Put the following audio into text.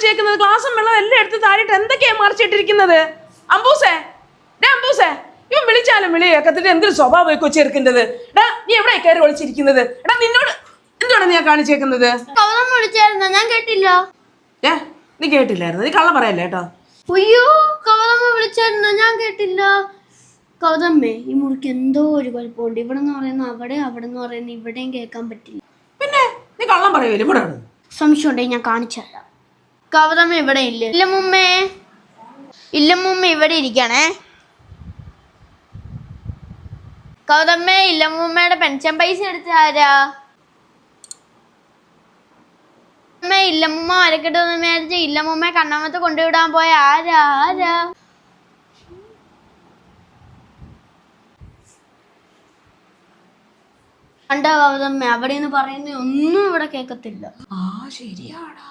വെച്ചേക്കുന്നത്? ഗ്ലാസും വെള്ളം എല്ലാം എടുത്ത് താഴെയിട്ട് എന്തൊക്കെയാ മറിച്ചിട്ടിരിക്കുന്നത്? അമ്പൂസേ, അമ്പൂസേ, ഇവൻ വിളിച്ചാലും വിളി കേൾക്കത്തിട്ട് എന്തൊരു സ്വഭാവം കൊച്ചെടുക്കേണ്ടത്? എടാ, നീ എവിടെ കയറി ഒളിച്ചിരിക്കുന്നത്? എടാ, നിന്നോട് എന്തുവാണ് നീ കാണിച്ചേക്കുന്നത്? ഞാൻ കേട്ടില്ല. നീ കേട്ടില്ലായിരുന്നു? നീ കള്ളം പറയല്ലേ കേട്ടോ. അയ്യോ, കവലമ്മ വിളിച്ചായിരുന്നു, ഞാൻ കേട്ടില്ല. കൗതമ്മേ, ഈ മുറിക്ക് എന്തോ ഒരു കുഴപ്പമുണ്ട്. ഇവിടെ നിന്ന് പറയുന്ന അവിടെ, അവിടെ നിന്ന് പറയുന്ന ഇവിടെയും കേൾക്കാൻ പറ്റില്ല. പിന്നെ നീ കള്ളം പറയൂല. ഇവിടെ സംശയം ഉണ്ടെങ്കിൽ ഞാൻ കാണിച്ചു തരാം. കൗതമ്മ ഇവിടെ ഇല്ല. ഇല്ലമ്മേ, ഇല്ലമ്മ ഇവിടെ ഇരിക്കണേ. കൗതമ്മേ, ഇല്ലമ്മയുടെ പെൻഷൻ പൈസ എടുത്ത ആരാ? ഇല്ലമ്മ വരക്കെട്ട് മേടിച്ച് ഇല്ലമ്മ കണ്ണമ്മത്ത് കൊണ്ടുവിടാൻ പോയ ആരാ? കണ്ടോ കൗതമ്മ, അവിടെ നിന്ന് പറയുന്ന ഒന്നും ഇവിടെ കേക്കത്തില്ല. ശരിയാടാ.